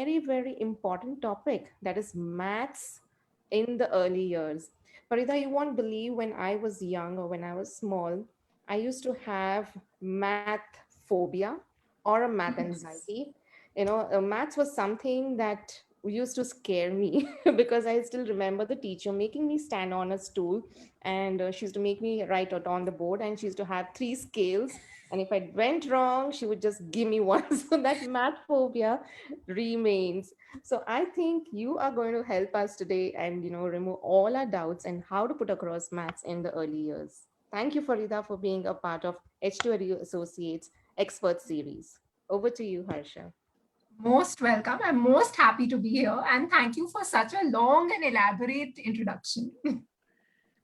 very, very important topic, that is maths in the early years. Farida, you won't believe when I was young or when I was small, I used to have math phobia or a math Yes. anxiety. Maths was something that used to scare me because I still remember the teacher making me stand on a stool, and she used to make me write it on the board, and she used to have three scales, and if I went wrong she would just give me one. So that math phobia remains. So I think you are going to help us today and remove all our doubts and how to put across maths in the early years. Thank you, Farida, for being a part of H2 Edu Associates Expert Series. Over to you, Harsha. Most welcome. I'm most happy to be here. And thank you for such a long and elaborate introduction.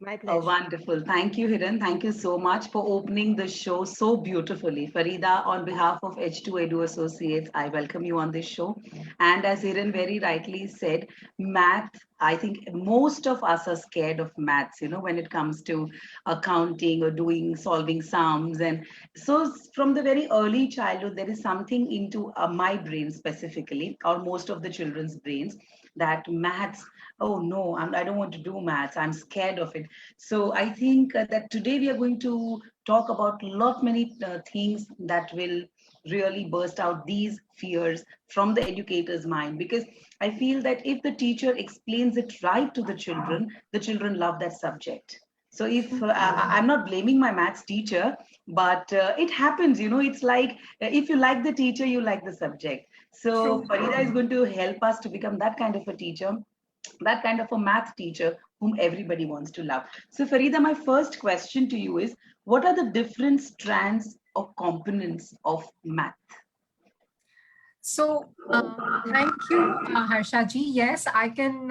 My Oh, pleasure. wonderful. Thank you, Hiran. Thank you so much for opening the show so beautifully. Farida, on behalf of H2 Edu Associates, I welcome you on this show. And as Hiran very rightly said, math, I think most of us are scared of maths, when it comes to accounting or doing, solving sums. And so from the very early childhood, there is something into my brain specifically, or most of the children's brains, that maths, oh no, I don't want to do maths. I'm scared of it. So I think that today we are going to talk about lot many things that will really burst out these fears from the educator's mind, because I feel that if the teacher explains it right to the children love that subject. So if I'm not blaming my maths teacher, but it happens, it's like if you like the teacher, you like the subject. So True. Farida is going to help us to become that kind of a teacher, that kind of a math teacher whom everybody wants to love. So, Farida, my first question to you is, what are the different strands or components of math? So, thank you, Harshaji. Yes, I can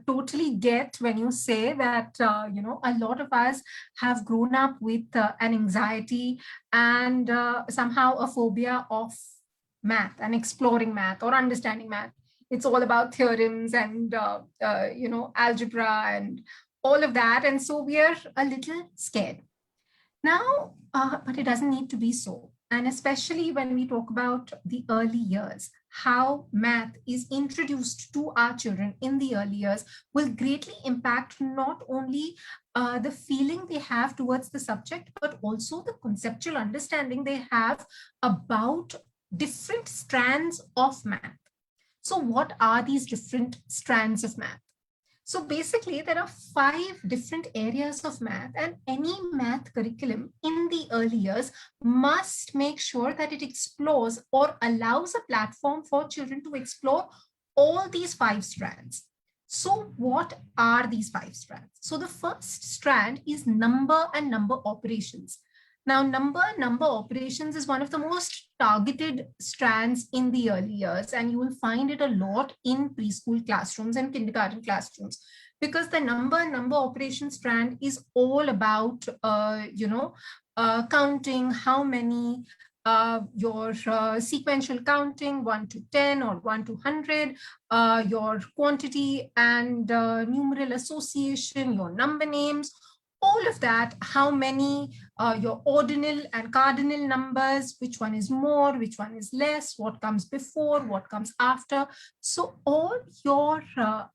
totally get when you say that, a lot of us have grown up with an anxiety and somehow a phobia of math and exploring math or understanding math. It's all about theorems and, algebra and all of that. And so we are a little scared. Now, but it doesn't need to be so. And especially when we talk about the early years, how math is introduced to our children in the early years will greatly impact not only the feeling they have towards the subject, but also the conceptual understanding they have about different strands of math. So, what are these different strands of math? So basically, there are 5 different areas of math, and any math curriculum in the early years must make sure that it explores or allows a platform for children to explore all these 5 strands. So, what are these 5 strands? So, the first strand is number and number operations. Now, number and number operations is one of the most targeted strands in the early years, and you will find it a lot in preschool classrooms and kindergarten classrooms, because the number and number operation strand is all about, counting how many, your sequential counting 1 to 10 or 1 to 100, your quantity and numeral association, your number names, all of that, how many, your ordinal and cardinal numbers, which one is more, which one is less, what comes before, what comes after. So all your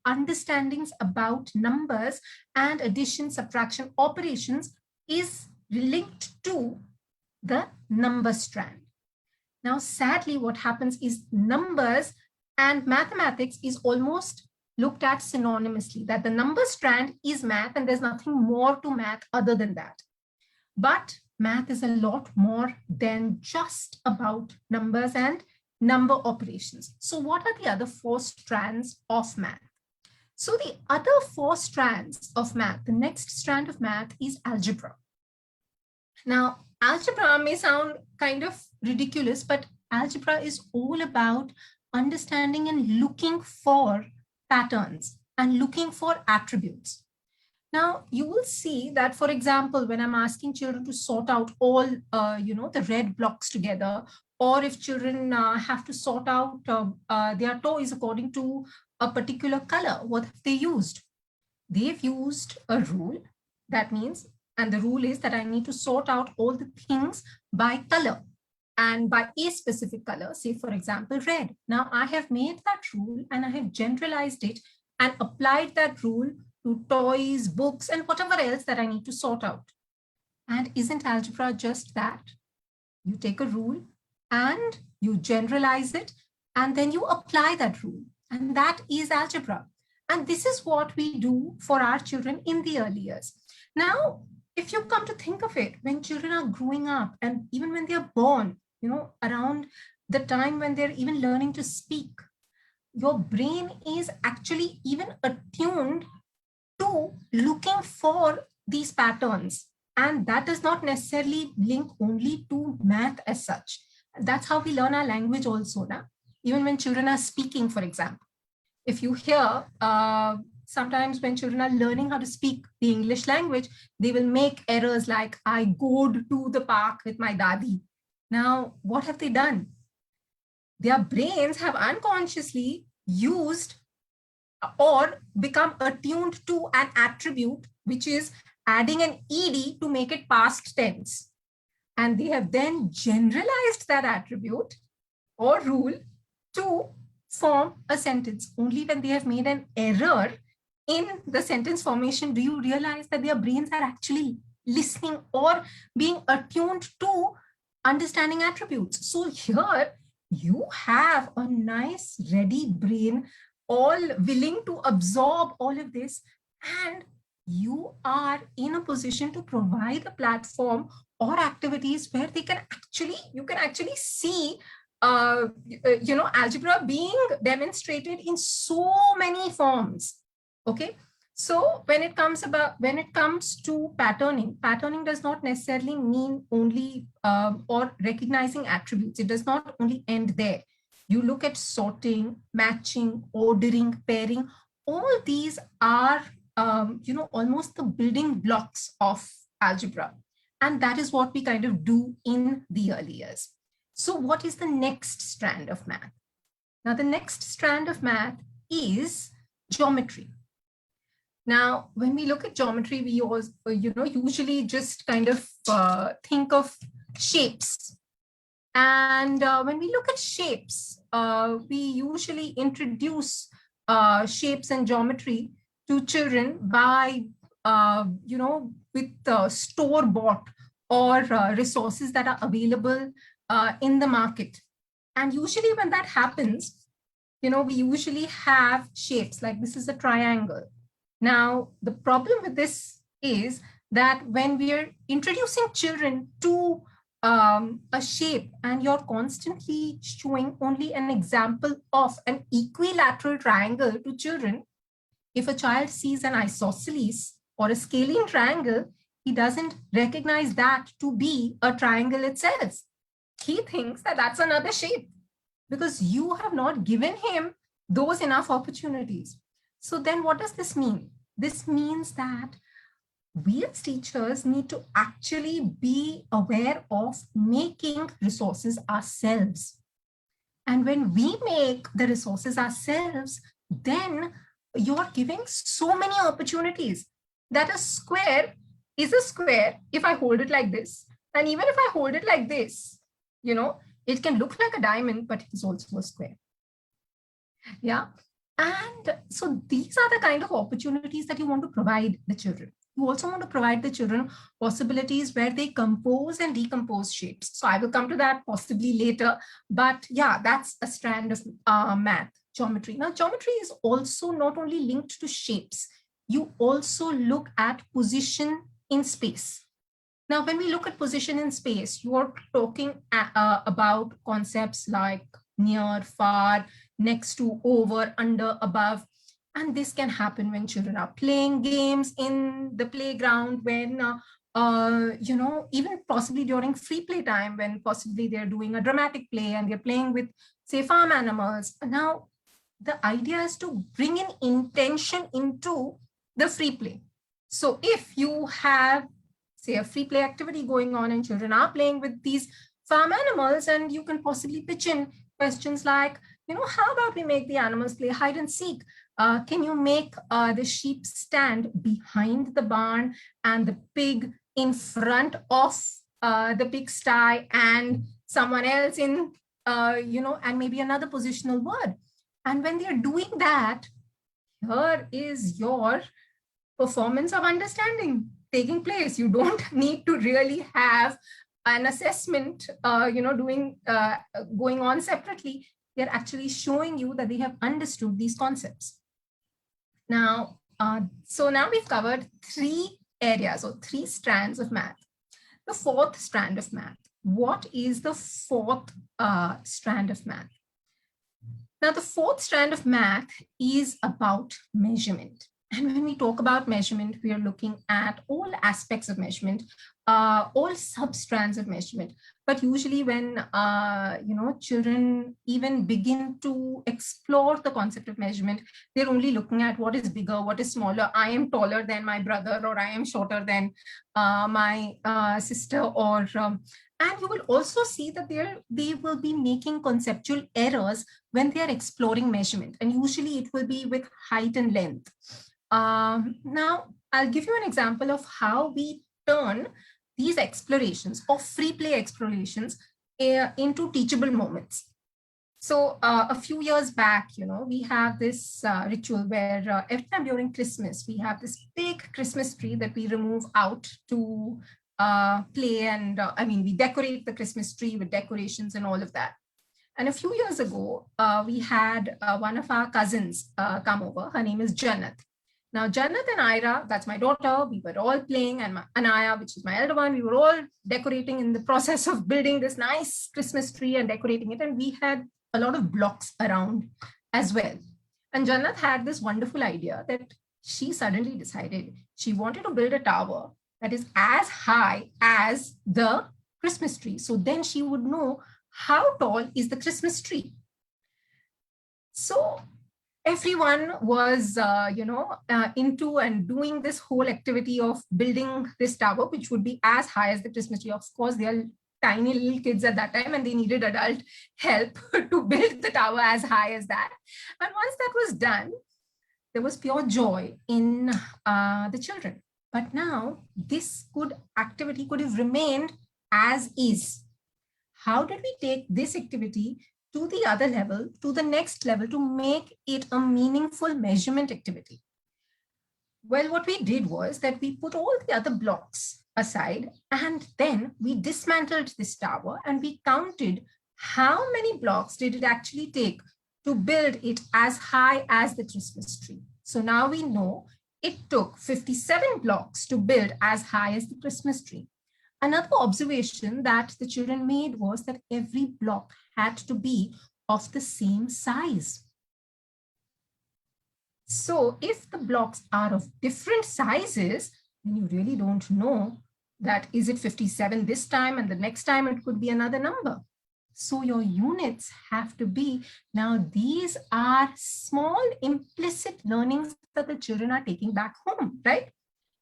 understandings about numbers and addition, subtraction operations is linked to the number strand. Now, sadly, what happens is numbers and mathematics is almost looked at synonymously, that the number strand is math and there's nothing more to math other than that. But math is a lot more than just about numbers and number operations. So what are the other 4 strands of math? So the other 4 strands of math, the next strand of math is algebra. Now, algebra may sound kind of ridiculous, but algebra is all about understanding and looking for patterns and looking for attributes. Now, you will see that, for example, when I'm asking children to sort out all, the red blocks together, or if children have to sort out their toys according to a particular color, what have they used? They've used a rule. That means, and the rule is that I need to sort out all the things by color. and by a specific color, say for example, red. Now I have made that rule and I have generalized it and applied that rule to toys, books, and whatever else that I need to sort out. And isn't algebra just that? You take a rule and you generalize it, and then you apply that rule. And that is algebra. And this is what we do for our children in the early years. Now, if you come to think of it, when children are growing up and even when they are born, around the time when they're even learning to speak, your brain is actually even attuned to looking for these patterns. And that does not necessarily link only to math as such. That's how we learn our language also. Now, even when children are speaking, for example, if you hear sometimes when children are learning how to speak the English language, they will make errors like, I goed to the park with my dadi. Now, what have they done? Their brains have unconsciously used or become attuned to an attribute, which is adding an ed to make it past tense. And they have then generalized that attribute or rule to form a sentence. Only when they have made an error in the sentence formation do you realize that their brains are actually listening or being attuned to understanding attributes. So here you have a nice ready brain, all willing to absorb all of this, and you are in a position to provide a platform or activities where you can actually see algebra being demonstrated in so many forms. Okay, so when it comes to patterning does not necessarily mean only or recognizing attributes. It does not only end there. You look at sorting, matching, ordering, pairing. All these are almost the building blocks of algebra, and that is what we kind of do in the early years. So what is the next strand of math? Now, the next strand of math is geometry. Now, when we look at geometry, we always, usually just kind of think of shapes. And when we look at shapes, we usually introduce shapes and geometry to children by, with store-bought or resources that are available in the market. And usually when that happens, we usually have shapes like this is a triangle. Now, the problem with this is that when we are introducing children to a shape and you're constantly showing only an example of an equilateral triangle to children, if a child sees an isosceles or a scalene triangle, he doesn't recognize that to be a triangle itself. He thinks that that's another shape because you have not given him those enough opportunities. So then what does this mean? This means that we as teachers need to actually be aware of making resources ourselves. And when we make the resources ourselves, then you're giving so many opportunities that a square is a square if I hold it like this. And even if I hold it like this, it can look like a diamond, but it's also a square. Yeah. And so these are the kind of opportunities that you want to provide the children. You also want to provide the children possibilities where they compose and decompose shapes. So I will come to that possibly later. But yeah, that's a strand of math, geometry. Now, geometry is also not only linked to shapes. You also look at position in space. Now, when we look at position in space, you are talking about concepts like near, far, next to, over, under, above. And this can happen when children are playing games in the playground, when, even possibly during free play time, when possibly they're doing a dramatic play and they're playing with, say, farm animals. Now, the idea is to bring in intention into the free play. So if you have, say, a free play activity going on and children are playing with these farm animals, and you can possibly pitch in questions like, how about we make the animals play hide and seek? Can you make the sheep stand behind the barn and the pig in front of the pigsty, and someone else in, and maybe another positional word. And when they're doing that, here is your performance of understanding taking place. You don't need to really have an assessment, going on separately. They're actually showing you that they have understood these concepts. Now, so now we've covered 3 areas or 3 strands of math. The 4th strand of math. What is the 4th strand of math? Now, the 4th strand of math is about measurement. And when we talk about measurement, we are looking at all aspects of measurement, all sub-strands of measurement. But usually when, children even begin to explore the concept of measurement, they're only looking at what is bigger, what is smaller. I am taller than my brother, or I am shorter than my sister, or and you will also see that they will be making conceptual errors when they are exploring measurement. And usually it will be with height and length. Now, I'll give you an example of how we turn these explorations or free play explorations into teachable moments. So a few years back, we have this ritual where every time during Christmas, we have this big Christmas tree that we remove out to play. And we decorate the Christmas tree with decorations and all of that. And a few years ago, we had one of our cousins come over. Her name is Jannat. Now, Jannat and Ira, that's my daughter, we were all playing, and Anaya, which is my elder one, we were all decorating in the process of building this nice Christmas tree and decorating it. And we had a lot of blocks around as well. And Jannat had this wonderful idea that she suddenly decided she wanted to build a tower that is as high as the Christmas tree. So then she would know how tall is the Christmas tree. So everyone was, into and doing this whole activity of building this tower, which would be as high as the Christmas tree. Of course, they are tiny little kids at that time, and they needed adult help to build the tower as high as that. And once that was done, there was pure joy in the children. But now this activity could have remained as is. How did we take this activity to the other level, to the next level, to make it a meaningful measurement activity? Well, what we did was that we put all the other blocks aside, and then we dismantled this tower and we counted how many blocks did it actually take to build it as high as the Christmas tree. So now we know it took 57 blocks to build as high as the Christmas tree. Another observation that the children made was that every block had to be of the same size. So if the blocks are of different sizes, then you really don't know that is it 57 this time, and the next time it could be another number. So your units have to be, now these are small implicit learnings that the children are taking back home, right?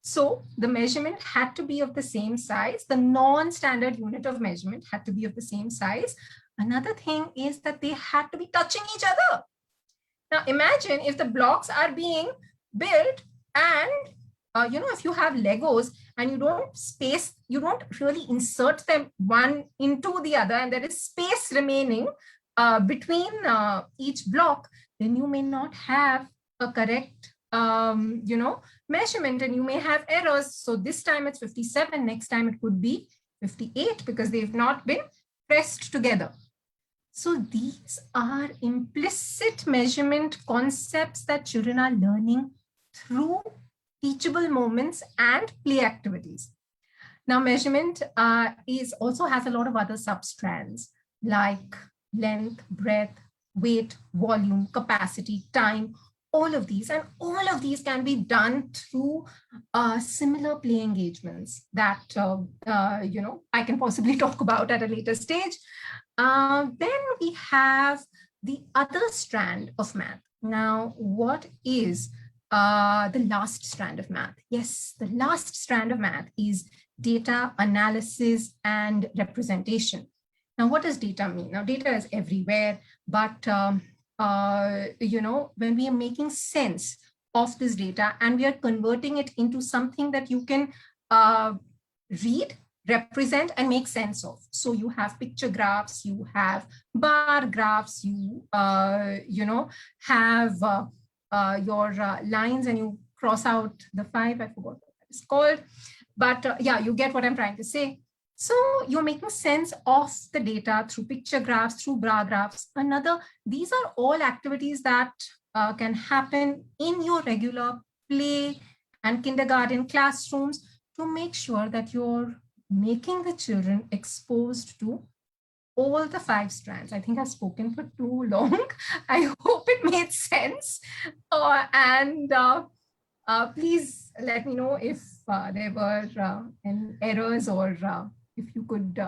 So the measurement had to be of the same size. The non-standard unit of measurement had to be of the same size. Another thing is that they had to be touching each other. Now imagine if the blocks are being built and, if you have Legos and you don't really insert them one into the other, and there is space remaining between each block, then you may not have a correct measurement, and you may have errors. So this time it's 57, next time it could be 58 because they've not been pressed together. So these are implicit measurement concepts that children are learning through teachable moments and play activities. Now measurement also has a lot of other substrands like length, breadth, weight, volume, capacity, time, all of these. And all of these can be done through similar play engagements that, I can possibly talk about at a later stage. Then we have the other strand of math. Now, what is the last strand of math? Yes, the last strand of math is data analysis and representation. Now, what does data mean? Now, data is everywhere, but when we are making sense of this data and we are converting it into something that you can read, represent and make sense of. So you have picture graphs, you have bar graphs, you have your lines, and you cross out the 5. I forgot what it's called, but yeah, you get what I'm trying to say. So you're making sense of the data through picture graphs, through bar graphs. These are all activities that can happen in your regular play and kindergarten classrooms to make sure that you're making the children exposed to all the 5 strands. I think I've spoken for too long. I hope it made sense. Please let me know if there were any errors, or if you could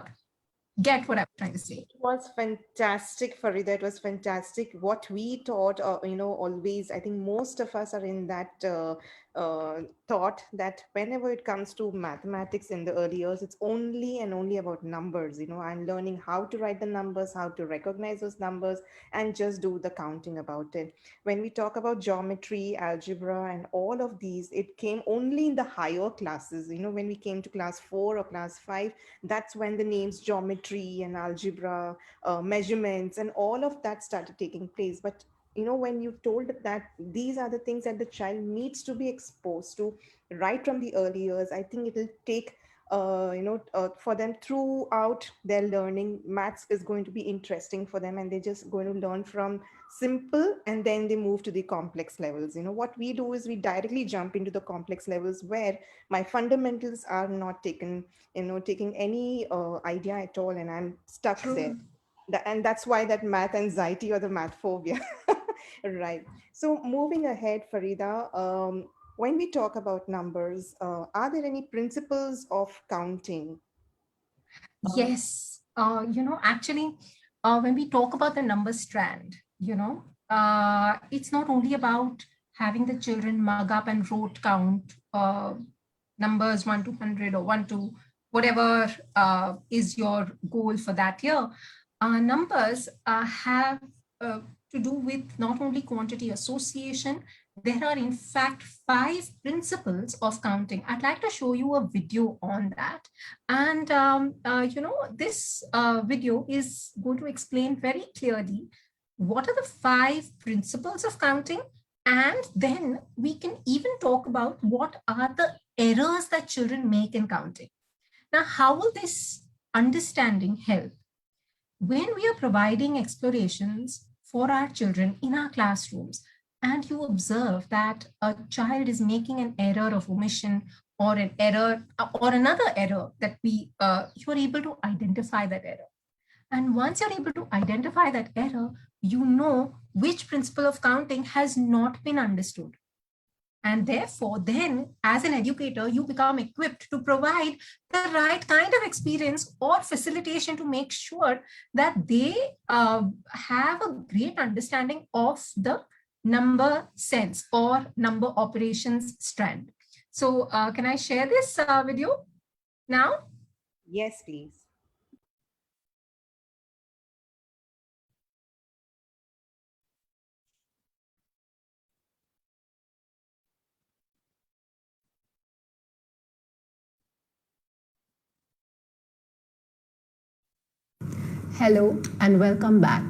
get what I'm trying to say. It was fantastic, Farida. It was fantastic. What we taught, always, I think most of us are in that thought that whenever it comes to mathematics in the early years, it's only and only about numbers. I'm learning how to write the numbers, how to recognize those numbers, and just do the counting about it. When we talk about geometry, algebra, and all of these, it came only in the higher classes. When we came to class 4 or class 5, that's when the names geometry and algebra, measurements, and all of that started taking place. But when you told that these are the things that the child needs to be exposed to right from the early years, I think it will take for them throughout their learning. Maths is going to be interesting for them, and they're just going to learn from simple, and then they move to the complex levels. What we do is we directly jump into the complex levels where my fundamentals are not taking any idea at all, and I'm stuck there. And that's why that math anxiety or the math phobia. Right. So moving ahead, Farida, when we talk about numbers, are there any principles of counting? Yes. Actually, when we talk about the number strand, it's not only about having the children mug up and rote count numbers 1 to 100 or 1 to whatever is your goal for that year. Numbers have to do with not only quantity association. There are in fact 5 principles of counting. I'd like to show you a video on that. And, this video is going to explain very clearly what are the 5 principles of counting. And then we can even talk about what are the errors that children make in counting. Now, how will this understanding help? When we are providing explorations for our children in our classrooms, and you observe that a child is making an error of omission, or an error or another error, that you're able to identify that error. And once you're able to identify that error, you know which principle of counting has not been understood. And therefore, then as an educator, you become equipped to provide the right kind of experience or facilitation to make sure that they have a great understanding of the number sense or number operations strand. So can I share this video now? Yes, please. Hello and welcome back.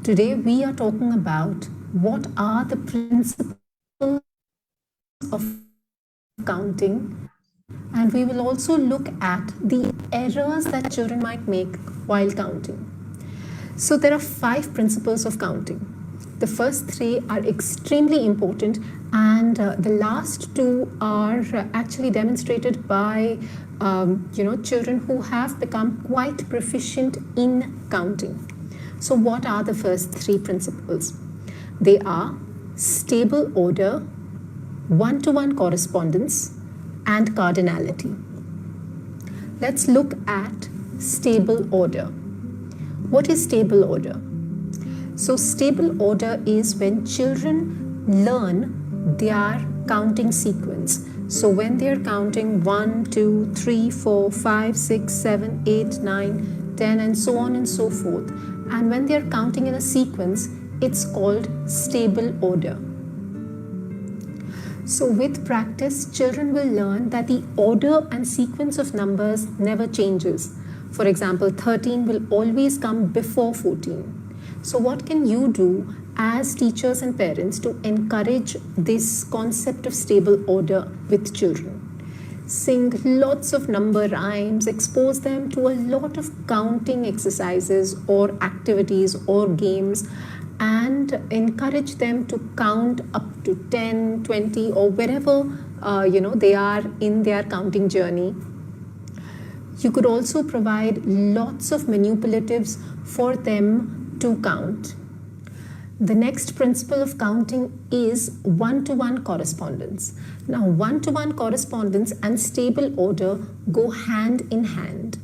Today we are talking about what are the principles of counting, and we will also look at the errors that children might make while counting. So there are 5 principles of counting. The first 3 are extremely important, and the last 2 are actually demonstrated by children who have become quite proficient in counting. So what are the first 3 principles? They are stable order, one-to-one correspondence, and cardinality. Let's look at stable order. What is stable order? So stable order is when children learn their counting sequence. So when they're counting 1, 2, 3, 4, 5, 6, 7, 8, 9, 10, and so on and so forth, and when they're counting in a sequence, it's called stable order. So with practice, children will learn that the order and sequence of numbers never changes. For example, 13 will always come before 14. So what can you do as teachers and parents to encourage this concept of stable order with children? Sing lots of number rhymes, expose them to a lot of counting exercises or activities or games, and encourage them to count up to 10, 20 or wherever they are in their counting journey. You could also provide lots of manipulatives for them to count. The next principle of counting is one-to-one correspondence. Now, one-to-one correspondence and stable order go hand in hand.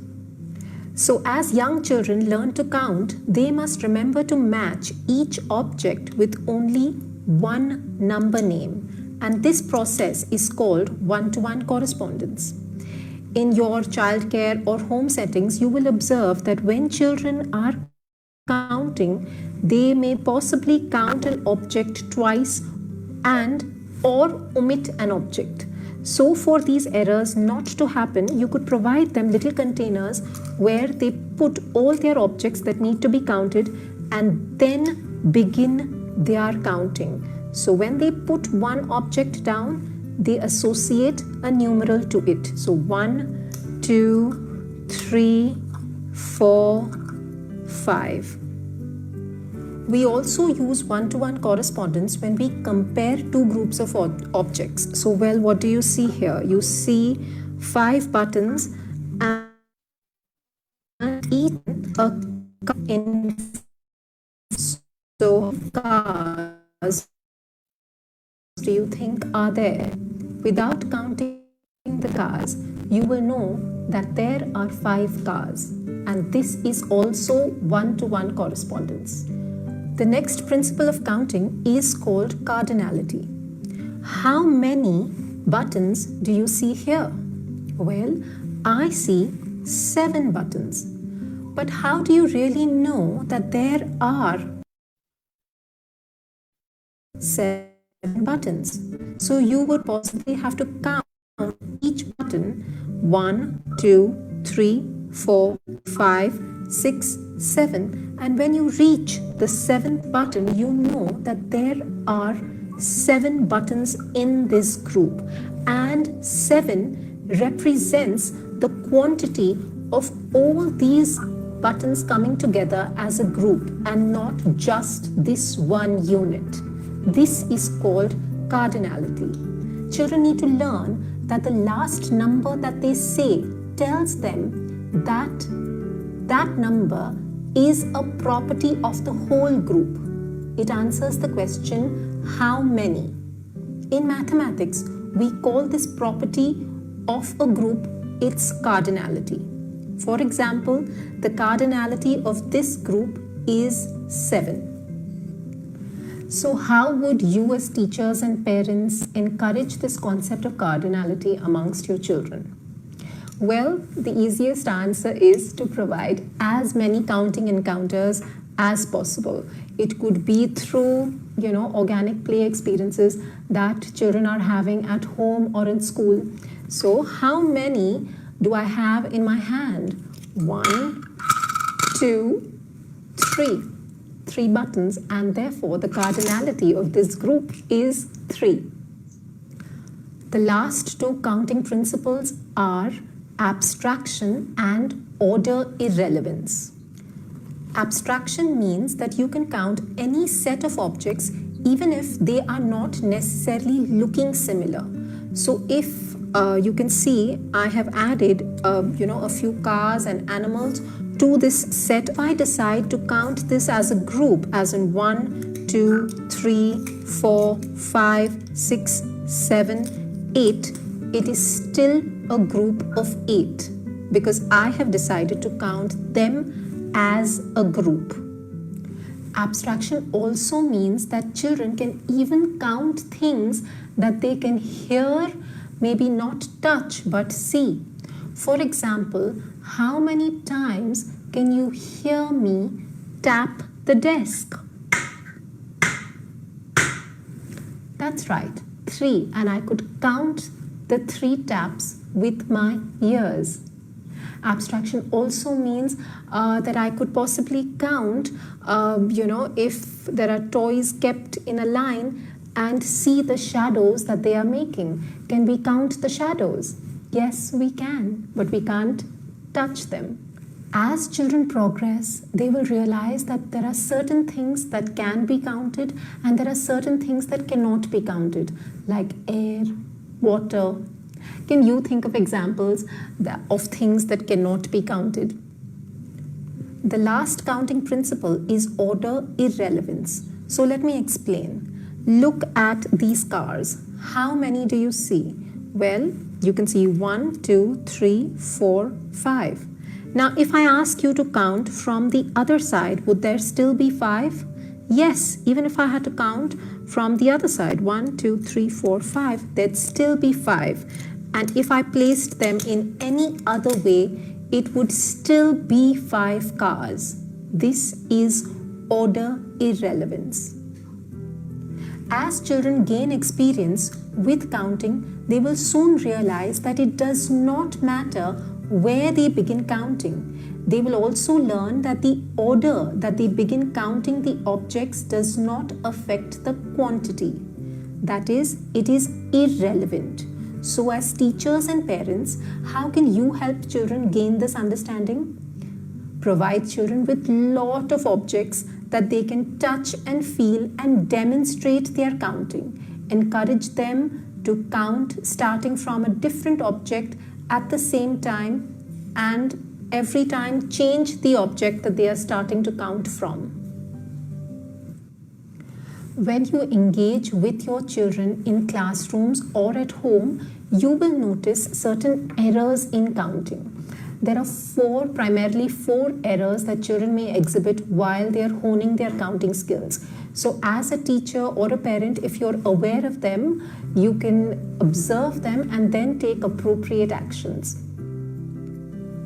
So as young children learn to count, they must remember to match each object with only one number name. And this process is called one-to-one correspondence. In your childcare or home settings, you will observe that when children are counting, they may possibly count an object twice or omit an object. So for these errors not to happen, you could provide them little containers where they put all their objects that need to be counted and then begin their counting. So when they put one object down, they associate a numeral to it. So 1, 2, 3, 4, 5. We also use one-to-one correspondence when we compare two groups of objects. So, well, what do you see here? You see 5 buttons and each a in. So, cars do you think are there? Without counting the cars, you will know that there are 5 cars, and this is also one-to-one correspondence. The next principle of counting is called cardinality. How many buttons do you see here? Well, I see 7 buttons. But how do you really know that there are 7 buttons? So you would possibly have to count each button 1, 2, 3, 4, 5, 6, 7, and when you reach the 7th button, you know that there are 7 buttons in this group, and 7 represents the quantity of all these buttons coming together as a group and not just this one unit. This is called cardinality. Children need to learn that the last number that they say tells them that that number is a property of the whole group. It answers the question, how many? In mathematics, we call this property of a group its cardinality. For example, the cardinality of this group is 7. So how would you as teachers and parents encourage this concept of cardinality amongst your children? Well, the easiest answer is to provide as many counting encounters as possible. It could be through, organic play experiences that children are having at home or in school. So how many do I have in my hand? 1, 2, 3. 3 buttons, and therefore the cardinality of this group is 3. The last 2 counting principles are abstraction and order irrelevance. Abstraction means that you can count any set of objects even if they are not necessarily looking similar. So if you can see, I have added a few cars and animals to this set. If I decide to count this as a group, as in 1, 2, 3, 4, 5, 6, 7, 8, it is still a group of 8 because I have decided to count them as a group. Abstraction also means that children can even count things that they can hear, maybe not touch, but see. For example, how many times can you hear me tap the desk? That's right. 3, and I could count the 3 taps with my ears. Abstraction also means that I could possibly count, if there are toys kept in a line and see the shadows that they are making. Can we count the shadows? Yes, we can, but we can't touch them. As children progress, they will realize that there are certain things that can be counted and there are certain things that cannot be counted, like air, water. Can you think of examples of things that cannot be counted? The last counting principle is order irrelevance. So let me explain. Look at these cars. How many do you see? Well, you can see 1, 2, 3, 4, 5. Now, if I ask you to count from the other side, would there still be 5? Yes, even if I had to count from the other side, 1, 2, 3, 4, 5, there'd still be 5. And if I placed them in any other way, it would still be 5 cars. This is order irrelevance. As children gain experience with counting, they will soon realize that it does not matter where they begin counting. They will also learn that the order that they begin counting the objects does not affect the quantity. That is, it is irrelevant. So as teachers and parents, how can you help children gain this understanding? Provide children with lot of objects that they can touch and feel and demonstrate their counting. Encourage them to count starting from a different object at the same time, and every time change the object that they are starting to count from. When you engage with your children in classrooms or at home, you will notice certain errors in counting. There are primarily four errors that children may exhibit while they are honing their counting skills. So as a teacher or a parent, if you're aware of them, you can observe them and then take appropriate actions.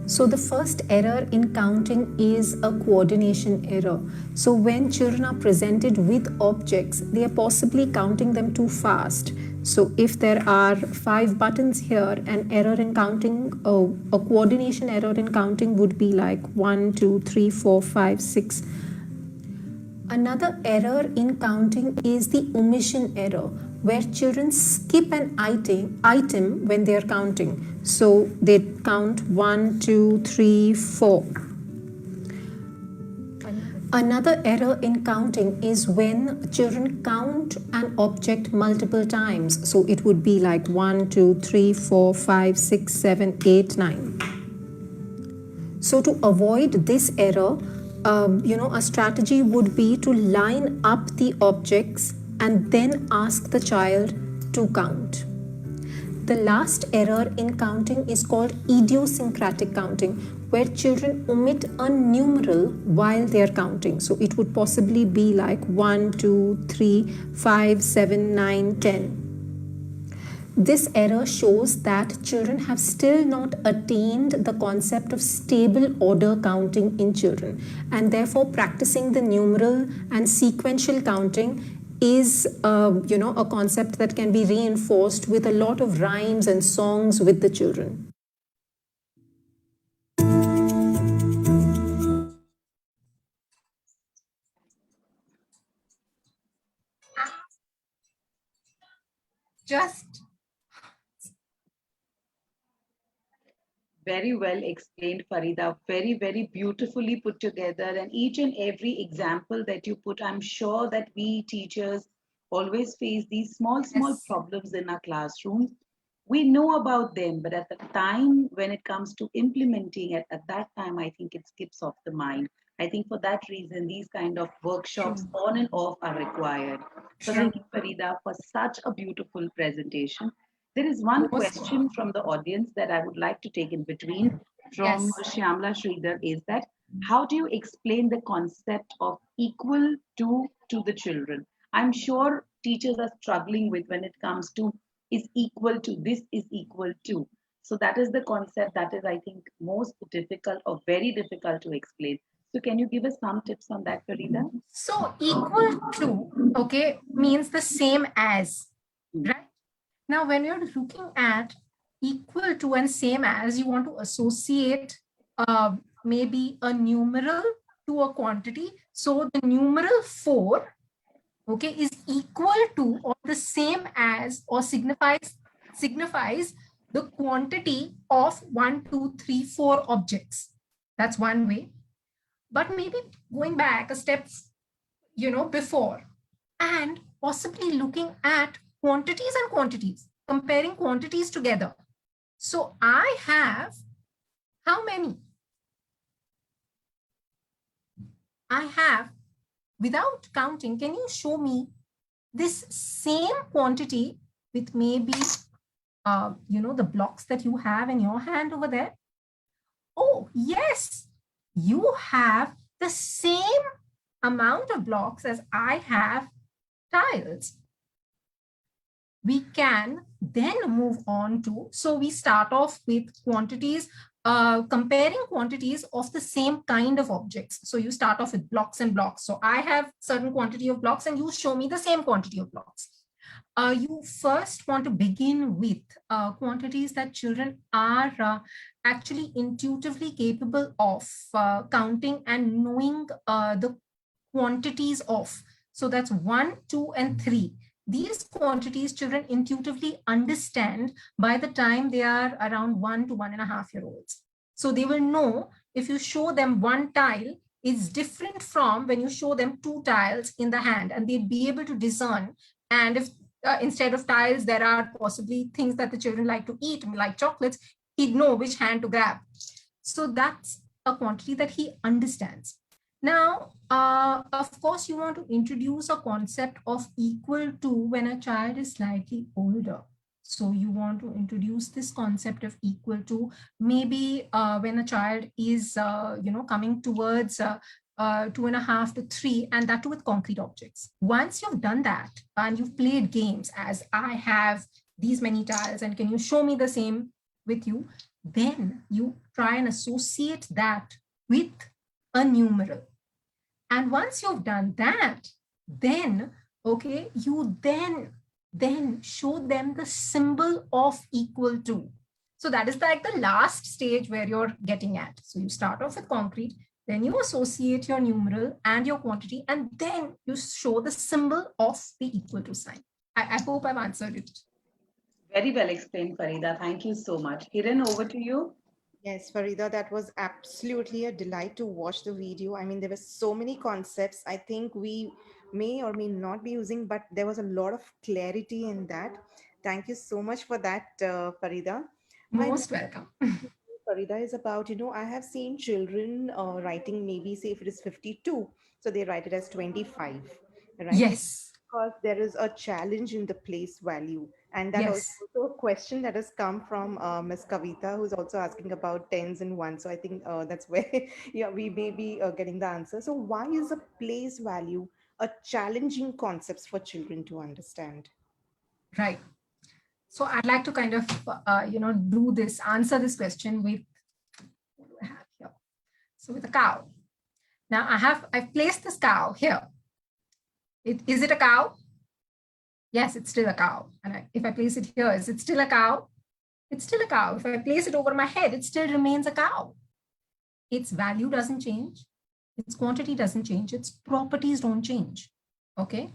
So the first error in counting is a coordination error. So when children are presented with objects, they are possibly counting them too fast. So if there are 5 buttons here, an error in counting, a coordination error in counting would be like 1, 2, 3, 4, 5, 6. Another error in counting is the omission error, where children skip an item when they are counting. So they count 1, 2, 3, 4. Another error in counting is when children count an object multiple times. So it would be like 1, 2, 3, 4, 5, 6, 7, 8, 9. So to avoid this error, a strategy would be to line up the objects and then ask the child to count. The last error in counting is called idiosyncratic counting, where children omit a numeral while they are counting. So it would possibly be like 1, 2, 3, 5, 7, 9, 10. This error shows that children have still not attained the concept of stable order counting in children, and therefore practicing the numeral and sequential counting is a concept that can be reinforced with a lot of rhymes and songs with the children. Just very well explained, Farida. Very, very beautifully put together. And each and every example that you put, I'm sure that we teachers always face these small problems in our classrooms. We know about them, but at the time when it comes to implementing it, at that time, I think it skips off the mind. I think for that reason, these kind of workshops on and off are required. So thank you, Farida, for such a beautiful presentation. There is one question from the audience that I would like to take in between from Shyamla Sridhar is that how do you explain the concept of equal to the children? I'm sure teachers are struggling with when it comes to is equal to, this is equal to. So that is the concept that is, I think, most difficult or very difficult to explain. So can you give us some tips on that, Farida? so equal to, okay, means the same as. right? Now, when you're looking at equal to and same as, you want to associate maybe a numeral to a quantity. So the numeral 4, okay, is equal to or the same as or signifies the quantity of 1, 2, 3, 4 objects. That's one way. But maybe going back a step, before, and possibly looking at quantities and quantities, comparing quantities together. So I have how many? I have, without counting, can you show me this same quantity with maybe, the blocks that you have in your hand over there? Oh, yes, you have the same amount of blocks as I have tiles. We can then move on to, so we start off with quantities, comparing quantities of the same kind of objects. So you start off with blocks and blocks. So I have certain quantity of blocks and you show me the same quantity of blocks. You first want to begin with quantities that children are actually intuitively capable of counting and knowing the quantities of. So that's 1, 2, and 3. These quantities children intuitively understand by the time they are around 1 to 1.5 year olds. So they will know if you show them one tile, it's different from when you show them 2 tiles in the hand, and they'd be able to discern. And if instead of tiles, there are possibly things that the children like to eat, like chocolates, he'd know which hand to grab. So that's a quantity that he understands. Now, of course, you want to introduce a concept of equal to when a child is slightly older. So you want to introduce this concept of equal to maybe when a child is, coming towards 2.5 to 3, and that too with concrete objects. Once you've done that and you've played games as I have these many tiles and can you show me the same with you, then you try and associate that with a numeral. And once you've done that, then, okay, you then show them the symbol of equal to. So that is like the last stage where you're getting at. So you start off with concrete, then you associate your numeral and your quantity, and then you show the symbol of the equal to sign. I hope I've answered it. Very well explained, Farida. Thank you so much. Hiren, over to you. Yes, Farida, that was absolutely a delight to watch the video. I mean, there were so many concepts I think we may or may not be using, but there was a lot of clarity in that. Thank you so much for that, Farida. My Most welcome. Farida is about, I have seen children writing maybe, say, if it is 52, so they write it as 25, right? Yes. Because there is a challenge in the place value. And that Yes. also a question that has come from Ms. Kavita, who's also asking about tens and ones. So I think that's where yeah, we may be getting the answer. So why is a place value a challenging concept for children to understand? Right. So I'd like to kind of, answer this question with, what do I have here? So with a cow. Now I've placed this cow here. Is it a cow? Yes, it's still a cow. And if I place it here, is it still a cow? It's still a cow. If I place it over my head, it still remains a cow. Its value doesn't change. Its quantity doesn't change. Its properties don't change. Okay.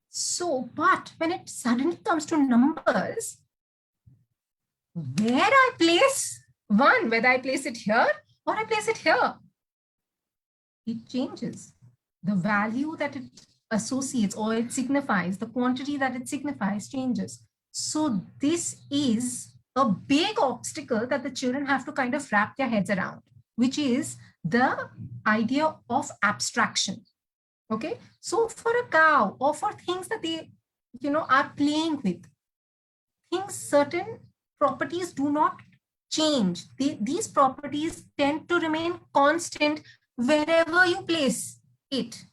So, but when it suddenly comes to numbers, where I place one, whether I place it here or I place it here, it changes. The value that it associates or it signifies, the quantity that it signifies changes. So this is a big obstacle that the children have to kind of wrap their heads around, which is the idea of abstraction. Okay, so for a cow or for things that they, are playing with, things, certain properties do not change. These properties tend to remain constant wherever you place it.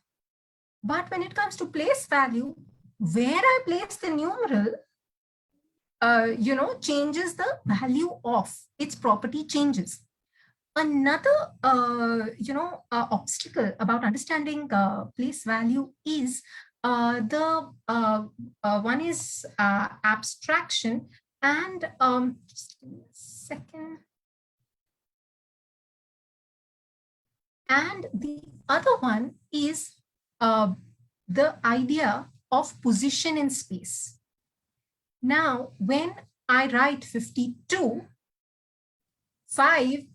But when it comes to place value, where I place the numeral, changes the value of its property changes. Another, obstacle about understanding place value is one is abstraction, and just give me a second. And the other one is the idea of position in space. Now, when I write 52, 5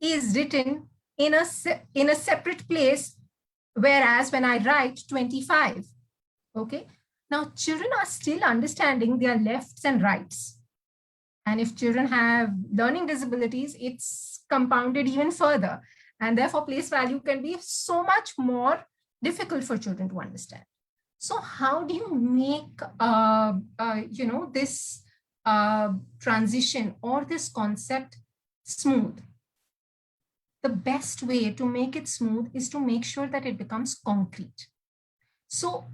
is written in a separate place, whereas when I write 25, okay? Now, children are still understanding their lefts and rights. And if children have learning disabilities, it's compounded even further. And therefore, place value can be so much more difficult for children to understand. So how do you make, this transition or this concept smooth? The best way to make it smooth is to make sure that it becomes concrete. So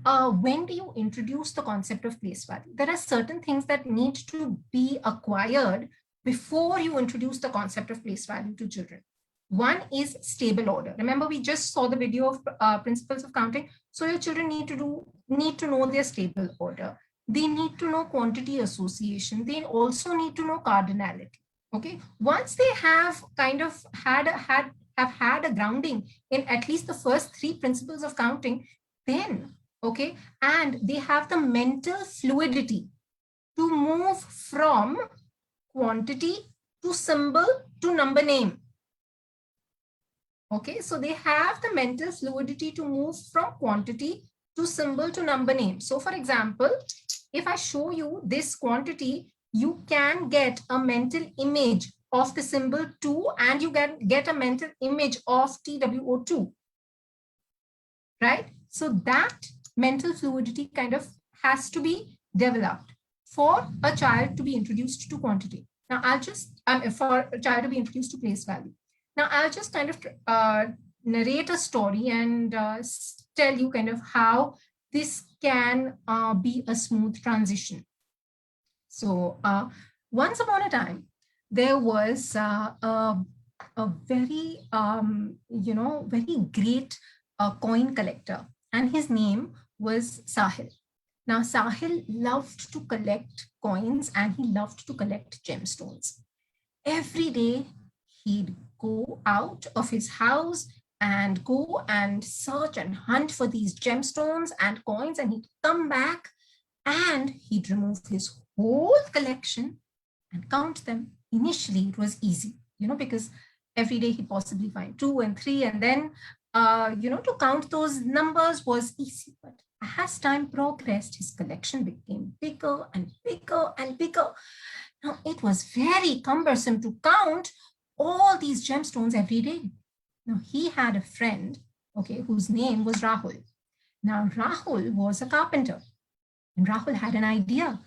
when do you introduce the concept of place value? There are certain things that need to be acquired before you introduce the concept of place value to children. One is stable order. Remember, we just saw the video of principles of counting. So your children need to know their stable order. They need to know quantity association. They also need to know cardinality. Okay. Once they have kind of had a grounding in at least the first 3 principles of counting, then, okay, and they have the mental fluidity to move from quantity to symbol to number name. Okay, so they have the mental fluidity to move from quantity to symbol to number name. So for example, if I show you this quantity, you can get a mental image of the symbol 2 and you can get a mental image of TWO2, right? So that mental fluidity kind of has to be developed for a child to be introduced to quantity. Now I'll just, for a child to be introduced to place value. Now, I'll just kind of narrate a story and tell you kind of how this can be a smooth transition. So once upon a time, there was a very, very great coin collector, and his name was Sahil. Now, Sahil loved to collect coins and he loved to collect gemstones. Every day, he'd go out of his house and go and search and hunt for these gemstones and coins, and he'd come back and he'd remove his whole collection and count them. Initially, it was easy, because every day he'd possibly find 2 and 3, and then, to count those numbers was easy. But as time progressed, his collection became bigger and bigger and bigger. Now, it was very cumbersome to count all these gemstones every day. Now, he had a friend, okay, whose name was Rahul. Now, Rahul was a carpenter, and Rahul had an idea.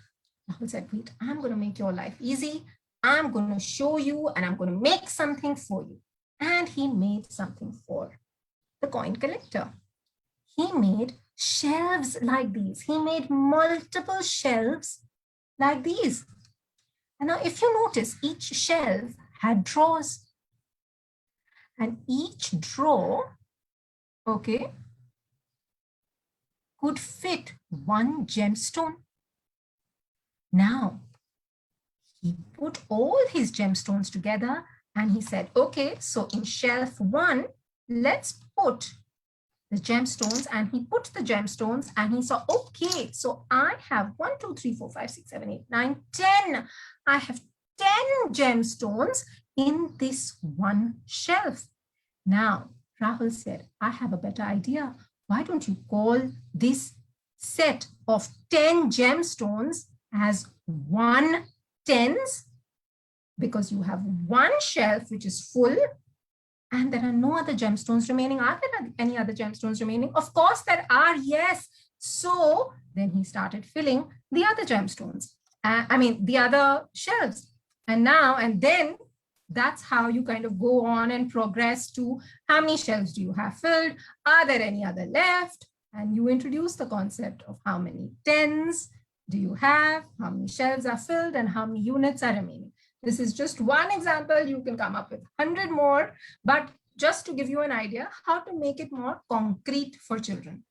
Rahul said, wait, I'm going to make your life easy. I'm going to show you, and I'm going to make something for you. And he made something for the coin collector. He made shelves like these. He made multiple shelves like these. And now, if you notice, each shelf had drawers, and each drawer, okay, could fit 1 gemstone. Now, he put all his gemstones together and he said, okay, so in shelf 1, let's put the gemstones, and he put the gemstones and he saw, okay, so I have 1, 2, 3, 4, 5, 6, 7, 8, 9, 10. I have 10 gemstones in this 1 shelf. Now, Rahul said, I have a better idea. Why don't you call this set of 10 gemstones as 1 tens? Because you have 1 shelf which is full and there are no other gemstones remaining. Are there any other gemstones remaining? Of course there are, yes. So then he started filling the other gemstones. The other shelves. And then that's how you kind of go on and progress to how many shelves do you have filled? Are there any other left? And you introduce the concept of how many tens do you have, how many shelves are filled, and how many units are remaining. This is just one example. You can come up with 100 more, but just to give you an idea how to make it more concrete for children.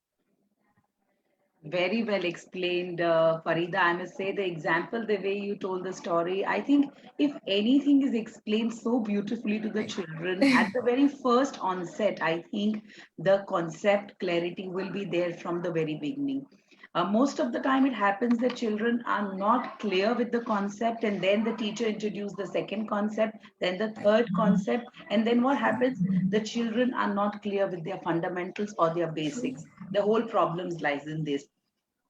Very well explained, Farida. I must say the example, the way you told the story, I think if anything is explained so beautifully to the children at the very first onset, I think the concept clarity will be there from the very beginning. Most of the time, it happens that children are not clear with the concept, and then the teacher introduces the second concept, then the third concept, and then what happens? The children are not clear with their fundamentals or their basics. The whole problems lies in this.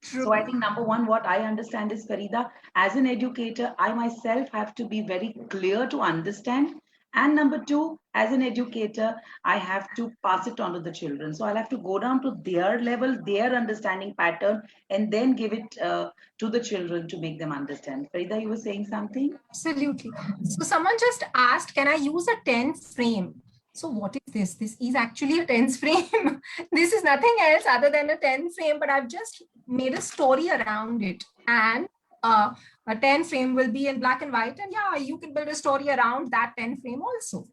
So I True. think number one, what I understand is, Farida, as an educator, I myself have to be very clear to understand. And number two, as an educator, I have to pass it on to the children. So I'll have to go down to their level, their understanding pattern, and then give it to the children to make them understand. Farida, you were saying something? Absolutely. So someone just asked, can I use a 10 frame? So what is this? This is actually a 10 frame. This is nothing else other than a 10 frame, but I've just made a story around it. And a 10 frame will be in black and white. And yeah, you can build a story around that 10 frame also.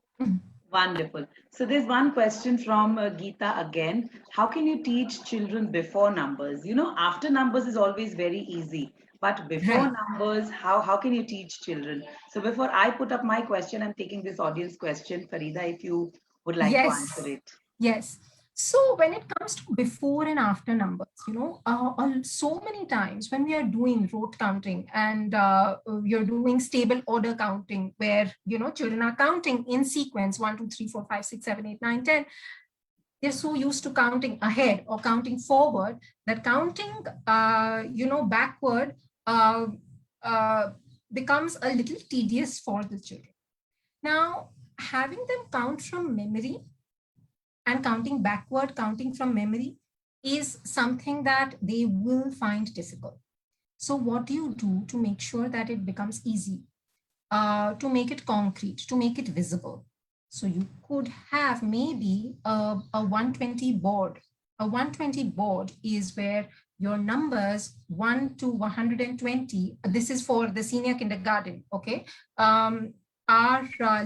Wonderful. So there's one question from Geeta again. How can you teach children before numbers? You know, after numbers is always very easy, but before Right. numbers, how can you teach children? So before I put up my question, I'm taking this audience question. Farida, if you would like to answer Yes. it. Yes. So when it comes to before and after numbers, so many times when we are doing rote counting and you're doing stable order counting where, children are counting in sequence 1, 2, 3, 4, 5, 6, 7, 8, 9, 10. They're so used to counting ahead or counting forward that counting, backward uh, uh, becomes a little tedious for the children. Now, having them count from memory and counting backward, counting from memory is something that they will find difficult. So what do you do to make sure that it becomes easy, to make it concrete, to make it visible? So you could have maybe a 120 board. A 120 board is where your numbers 1 to 120, this is for the senior kindergarten, okay, are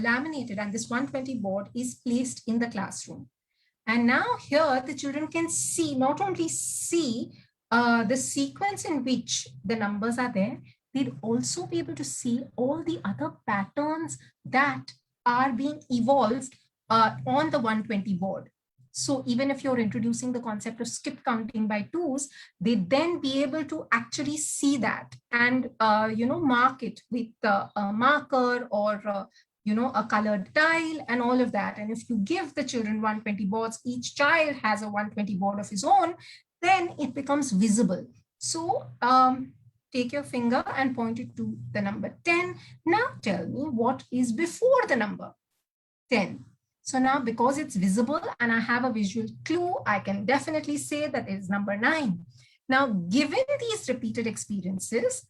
laminated, and this 120 board is placed in the classroom. And now here the children can see, not only see the sequence in which the numbers are there, they'd also be able to see all the other patterns that are being evolved on the 120 board. So even if you're introducing the concept of skip counting by twos, they then be able to actually see that and, mark it with a marker or a colored tile and all of that. And if you give the children 120 boards, each child has a 120 board of his own, then it becomes visible. So take your finger and point it to the number 10. Now tell me what is before the number 10. So now because it's visible and I have a visual clue, I can definitely say that it is number 9. Now, given these repeated experiences,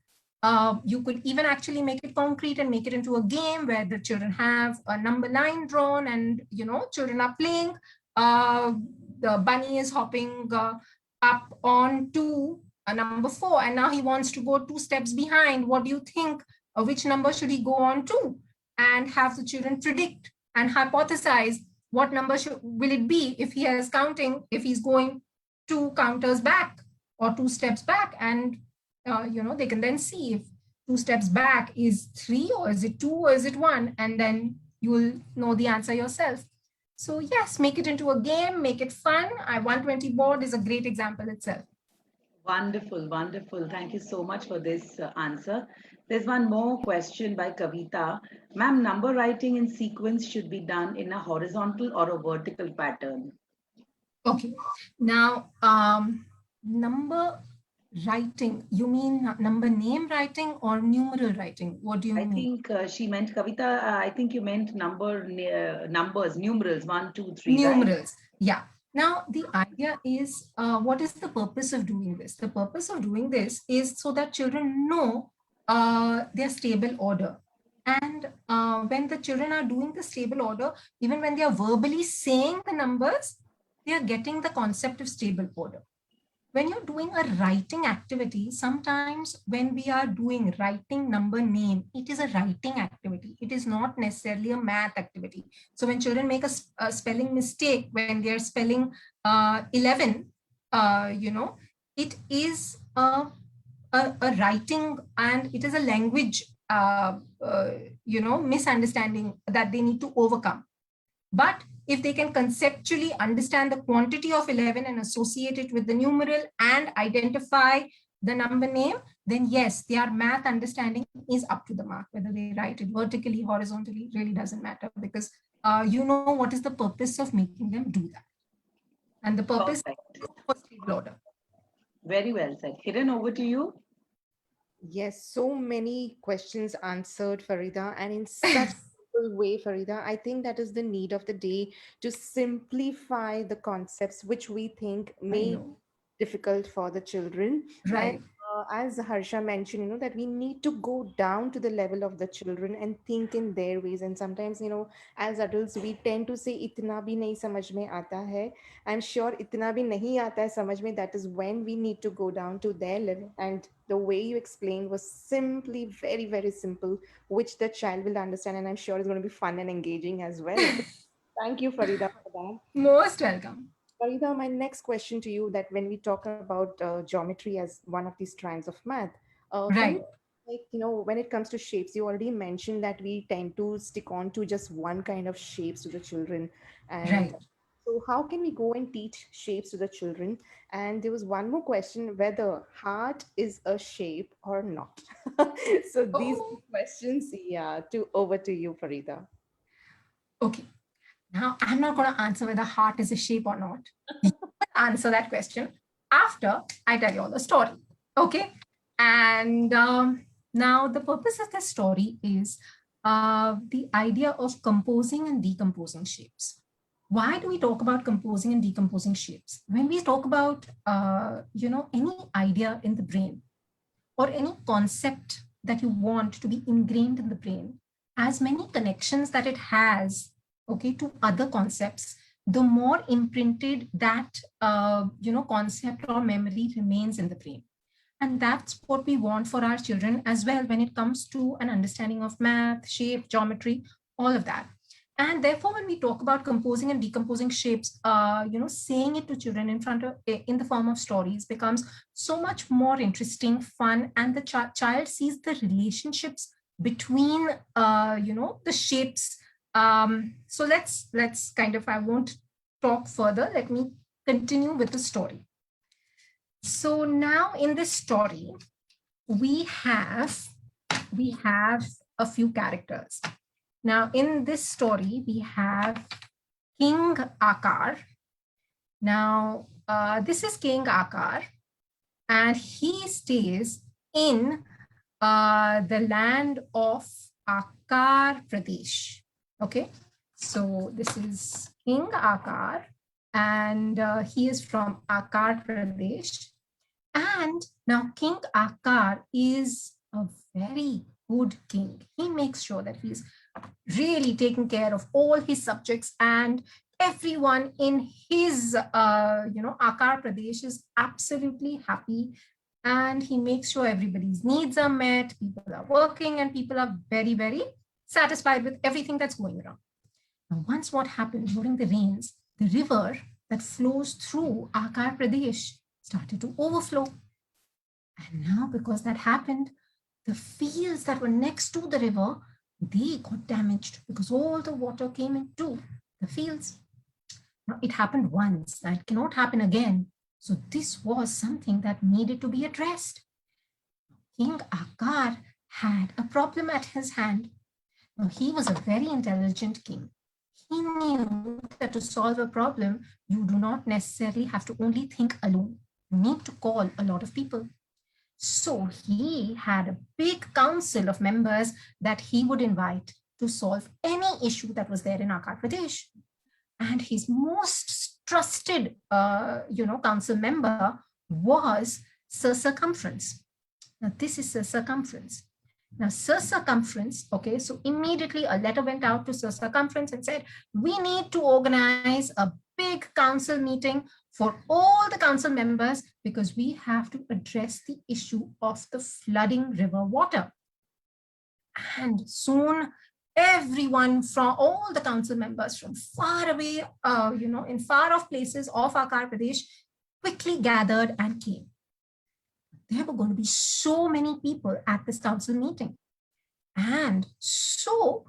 you could even actually make it concrete and make it into a game where the children have a number line drawn and, children are playing. The bunny is hopping up on to number 4, and now he wants to go 2 steps behind. What do you think? Which number should he go on to? And have the children predict and hypothesize what number will it be if he is counting, if he's going 2 counters back or 2 steps back. And they can then see if 2 steps back is 3 or is it 2 or is it 1, and then you will know the answer yourself. So yes, make it into a game, make it fun. 120 board is a great example itself. Wonderful, wonderful. Thank you so much for this answer. There's one more question by Kavita. Ma'am, number writing in sequence should be done in a horizontal or a vertical pattern? Okay, now number writing, you mean number name writing or numeral writing? What do you I mean? think she meant, Kavita, I think you meant numbers, numerals, 1, 2, 3, Numerals, right? yeah. Now, the idea is, what is the purpose of doing this? The purpose of doing this is so that children know their stable order. And when the children are doing the stable order, even when they are verbally saying the numbers, they are getting the concept of stable order. When you're doing a writing activity, sometimes when we are doing writing number name, it is a writing activity. It is not necessarily a math activity. So when children make a spelling mistake, when they're spelling 11, it is a writing, and it is a language, misunderstanding that they need to overcome. But if they can conceptually understand the quantity of 11 and associate it with the numeral and identify the number name, then yes, their math understanding is up to the mark. Whether they write it vertically, horizontally, really doesn't matter, because you know what is the purpose of making them do that. And the purpose Perfect. is for stable order. Very well said. Kiran, over to you. Yes, so many questions answered, Farida, and in such a simple way, Farida. I think that is the need of the day, to simplify the concepts which we think I may know. difficult for the children. And Right. as Harsha mentioned, that we need to go down to the level of the children and think in their ways. And sometimes, as adults, we tend to say, "Itna bhi nahi samajh mein aata hai." I'm sure "itna bhi nahi aata hai samajh mein." That is when we need to go down to their level. And the way you explained was simply very, very simple, which the child will understand. And I'm sure it's going to be fun and engaging as well. Thank you, Farida, for that. Most welcome. Farida, my next question to you, that when we talk about geometry as one of these strands of math, can you, Right. when it comes to shapes, you already mentioned that we tend to stick on to just one kind of shapes to the children. And Right. so how can we go and teach shapes to the children? And there was one more question, whether heart is a shape or not. So these Oh, questions, yeah, over to you, Farida. okay. Now, I'm not going to answer whether heart is a shape or not. You will answer that question after I tell you all the story. Okay. And now, the purpose of this story is the idea of composing and decomposing shapes. Why do we talk about composing and decomposing shapes? When we talk about, any idea in the brain or any concept that you want to be ingrained in the brain, as many connections that it has, okay, to other concepts, the more imprinted that concept or memory remains in the brain. And that's what we want for our children as well when it comes to an understanding of math, shape, geometry, all of that. And therefore, when we talk about composing and decomposing shapes, saying it to children in the form of stories becomes so much more interesting, fun, and the child sees the relationships between, the shapes. So let's kind of, I won't talk further. Let me continue with the story. So now in this story, we have a few characters. Now in this story, we have King Akar. Now this is King Akar, and he stays in the land of Akar Pradesh. Okay, so this is King Akar, and he is from Akar Pradesh. And now King Akar is a very good king. He makes sure that he's really taking care of all his subjects, and everyone in his, Akar Pradesh is absolutely happy. And he makes sure everybody's needs are met, people are working, and people are very, very satisfied with everything that's going around. Now, once what happened during the rains, the river that flows through Akar Pradesh started to overflow. And now, because that happened, the fields that were next to the river, they got damaged because all the water came into the fields. Now, it happened once, and it cannot happen again. So this was something that needed to be addressed. King Akar had a problem at his hand. Now, he was a very intelligent king. He knew that to solve a problem, you do not necessarily have to only think alone. You need to call a lot of people. So he had a big council of members that he would invite to solve any issue that was there in Akar Pradesh. And his most trusted, council member was Sir Circumference. Now, this is Sir Circumference. Now, Sir Circumference, okay, so immediately a letter went out to Sir Circumference and said, we need to organize a big council meeting for all the council members because we have to address the issue of the flooding river water. And soon, everyone from all the council members from far away, in far off places of Akar Pradesh quickly gathered and came. there were going to be so many people at this council meeting. And so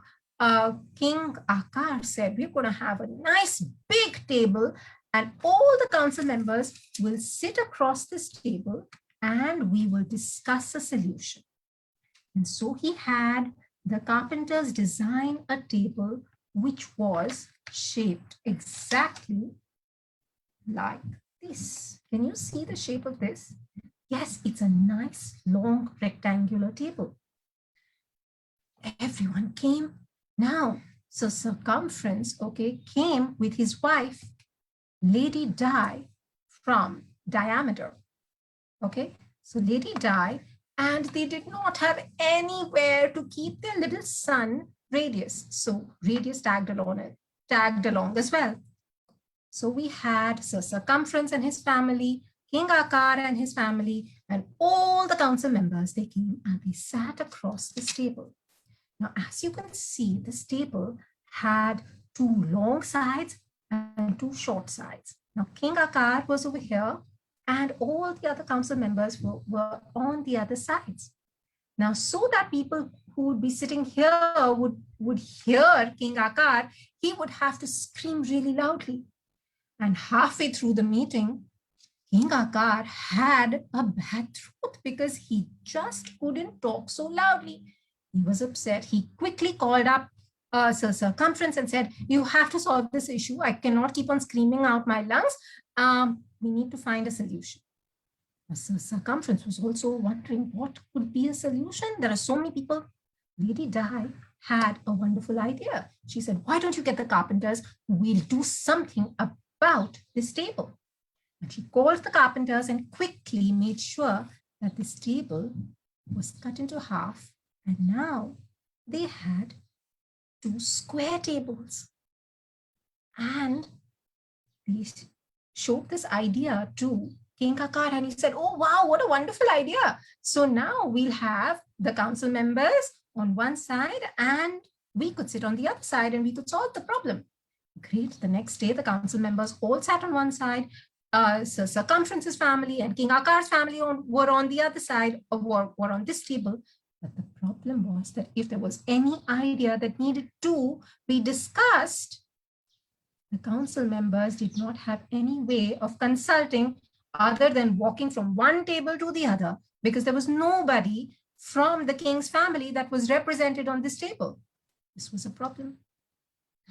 King Akar said, we're going to have a nice big table and all the council members will sit across this table and we will discuss a solution. And so he had the carpenters design a table which was shaped exactly like this. Can you see the shape of this? Yes, it's a nice long rectangular table. Everyone came. Now, so Circumference, okay, came with his wife, Lady Di, from Diameter. Okay, so Lady Di, and they did not have anywhere to keep their little son, Radius. So Radius tagged along as well. So we had Sir Circumference and his family, King Akar and his family, and all the council members, they came and they sat across this table. Now, as you can see, this table had 2 long sides and 2 short sides. Now, King Akar was over here and all the other council members were on the other sides. Now, so that people who would be sitting here would hear King Akar, he would have to scream really loudly. And halfway through the meeting, King Akar had a bad throat because he just couldn't talk so loudly. He was upset. He quickly called up Sir Circumference and said, you have to solve this issue. I cannot keep on screaming out my lungs. We need to find a solution. Sir Circumference was also wondering what could be a solution. There are so many people. Lady Di had a wonderful idea. She said, why don't you get the carpenters? We'll do something about this table. And she called the carpenters and quickly made sure that this table was cut into half. And now they had 2 square tables. And they showed this idea to King Akar and he said, oh, wow, what a wonderful idea. So now we'll have the council members on one side and we could sit on the other side and we could solve the problem. Great. The next day, the council members all sat on one side. Sir Circumference's family and King Akar's family were on the other side, were on this table. But the problem was that if there was any idea that needed to be discussed, the council members did not have any way of consulting other than walking from one table to the other because there was nobody from the king's family that was represented on this table. This was a problem.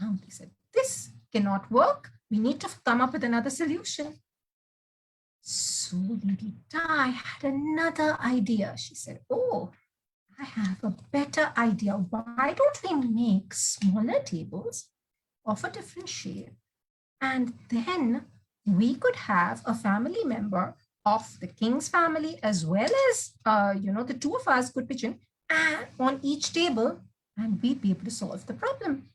Now they said, this cannot work. We need to come up with another solution. So Lady Di had another idea. She said, oh, I have a better idea. Why don't we make smaller tables of a different shape? And then we could have a family member of the king's family as well as, the 2 of us could pitch in on each table and we'd be able to solve the problem.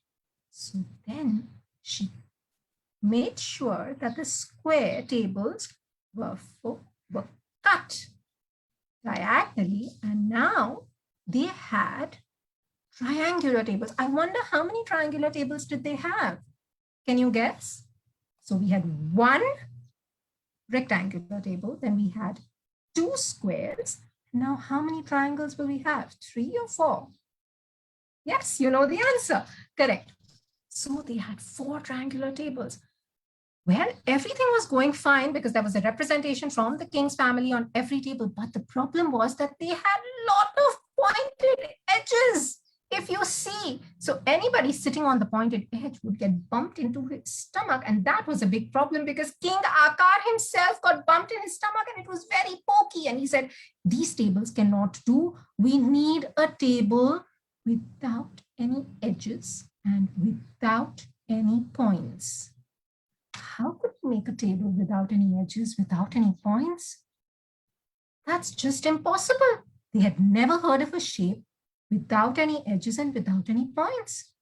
So then she made sure that the square tables were cut diagonally and now they had triangular tables. I wonder how many triangular tables did they have? Can you guess? So we had 1 rectangular table, then we had 2 squares. Now how many triangles will we have? 3 or 4? Yes, you know the answer. Correct. So they had 4 triangular tables. Well, everything was going fine because there was a representation from the king's family on every table. But the problem was that they had a lot of pointed edges. If you see, so anybody sitting on the pointed edge would get bumped into his stomach. And that was a big problem because King Akar himself got bumped in his stomach and it was very pokey. And he said, these tables cannot do. We need a table without any edges and without any points. How could we make a table without any edges, without any points? That's just impossible. They had never heard of a shape without any edges and without any points.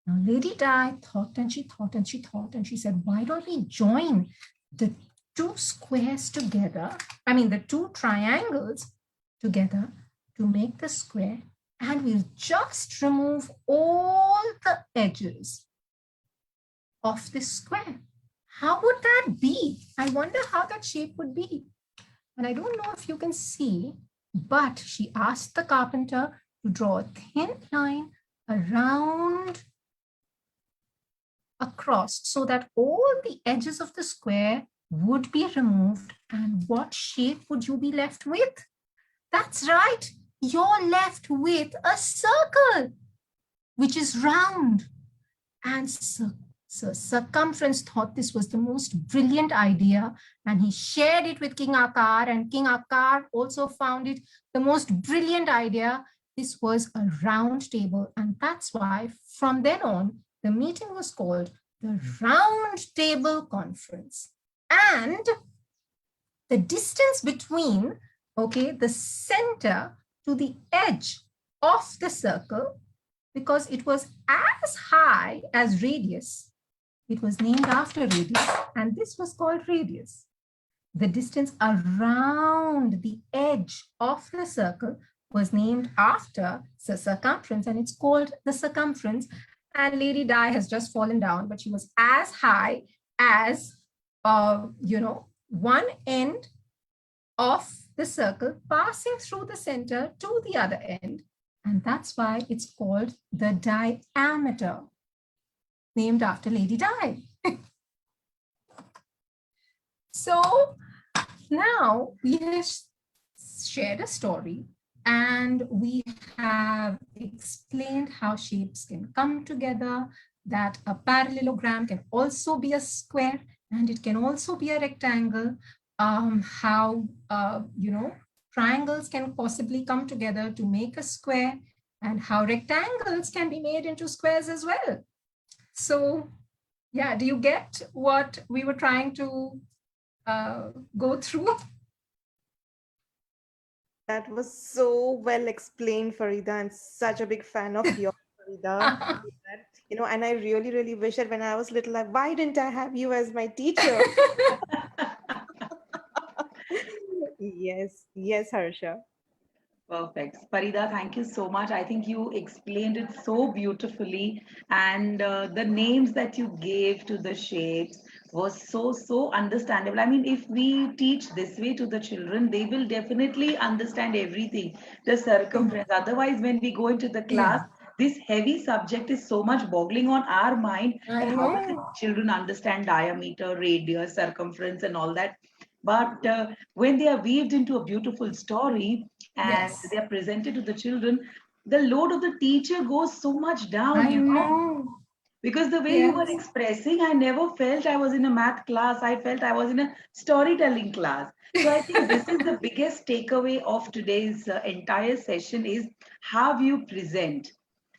Now, Lady Di thought and she thought and she thought and she said, why don't we join the 2 squares together, the 2 triangles together to make the square, and we'll just remove all the edges of this square. How would that be? I wonder how that shape would be. And I don't know if you can see, but she asked the carpenter to draw a thin line around across so that all the edges of the square would be removed. And what shape would you be left with? That's right. You're left with a circle, which is round. And Circumference thought this was the most brilliant idea, and he shared it with King Akar, and King Akar also found it the most brilliant idea. This was a round table, and that's why from then on, the meeting was called the Round Table Conference. And the distance between, okay, the center to the edge of the circle, because it was as high as radius, it was named after radius, and this was called radius. The distance around the edge of the circle was named after the circumference, and it's called the circumference. And Lady Di has just fallen down, but she was as high as, one end of the circle passing through the center to the other end. And that's why it's called the diameter, named after Lady Di. So now we have shared a story, and we have explained how shapes can come together, that a parallelogram can also be a square, and it can also be a rectangle, how, triangles can possibly come together to make a square, and how rectangles can be made into squares as well. So, yeah, do you get what we were trying to go through? That was so well explained, Farida, and such a big fan of yours, Farida. And I really, really wish that when I was little, why didn't I have you as my teacher? Yes, Harsha. Perfect. Farida, thank you so much. I think you explained it so beautifully. And the names that you gave to the shapes was so understandable. I mean, if we teach this way to the children, they will definitely understand everything, the circumference. Otherwise, when we go into the class, this heavy subject is so much boggling on our mind. I That how will the know. children understand diameter, radius, circumference, and all that? But when they are weaved into a beautiful story and Yes. they are presented to the children, the load of the teacher goes so much down, I know. because the way you were Yes. expressing, I never felt I was in a math class. I felt I was in a storytelling class. So I think this is the biggest takeaway of today's entire session is how you present.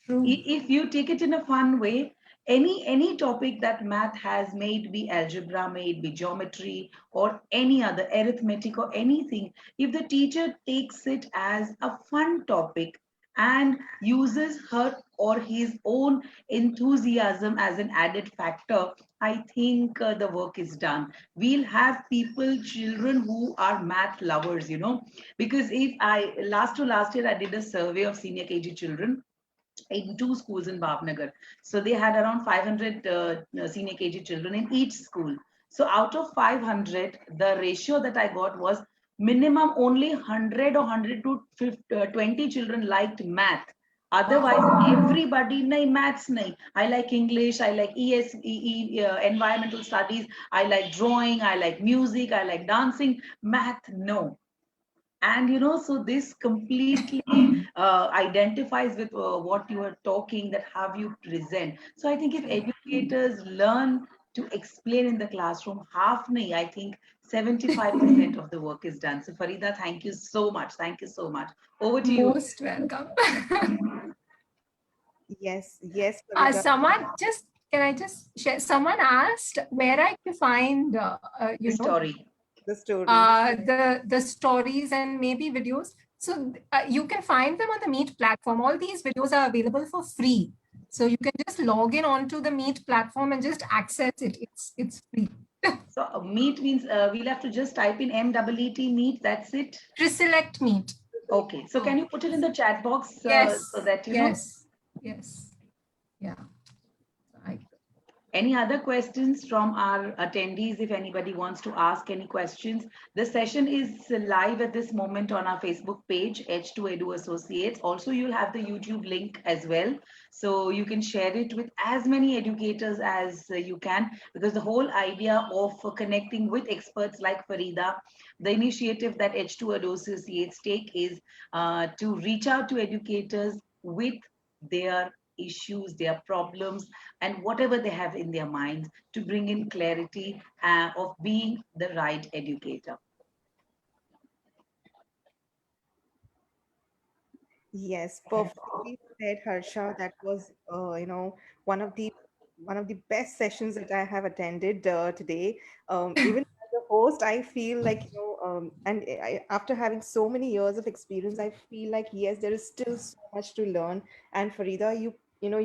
True. If you take it in a fun way, any topic that math has, may it be algebra, may it be geometry, or any other arithmetic or anything, if the teacher takes it as a fun topic and uses her or his own enthusiasm as an added factor, I think the work is done. We'll have people, children who are math lovers, because if I last year I did a survey of senior KG children in two schools in Bhavnagar. So they had around 500 senior KG children in each school. So out of 500, the ratio that I got was minimum only 100 or 100 to 20 children liked math. Otherwise, everybody, nahi, maths, nahi. I like English, I like environmental studies, I like drawing, I like music, I like dancing. Math, no. And so this completely identifies with what you are talking, that how you present. So I think if educators learn to explain in the classroom, half nahi, I think 75% of the work is done. So Farida, thank you so much. Thank you so much. Over to you. Most welcome. Yes, Farida. Can I just share? Someone asked where I can find, The story. The story. the stories and maybe videos. So you can find them on the M.E.E.T platform. All these videos are available for free. So you can just log in onto the M.E.E.T platform and just access it. It's free. So M.E.E.T means we'll have to just type in M-E-E-T M.E.E.T. That's it. Chrysaellect M.E.E.T. Okay. So can you put it in the chat box Yes. so that you know? Yes. Yeah. Any other questions from our attendees? If anybody wants to ask any questions, the session is live at this moment on our Facebook page, H2 Edu Associates. Also, you'll have the YouTube link as well. So you can share it with as many educators as you can, because the whole idea of connecting with experts like Farida, the initiative that H2 Edu Associates take is to reach out to educators with their issues, their problems, and whatever they have in their minds to bring in clarity of being the right educator. Yes, perfectly said, Harsha. That was, one of the best sessions that I have attended today. Even as a host, I feel like, after having so many years of experience, I feel like yes, there is still so much to learn. And Farida, you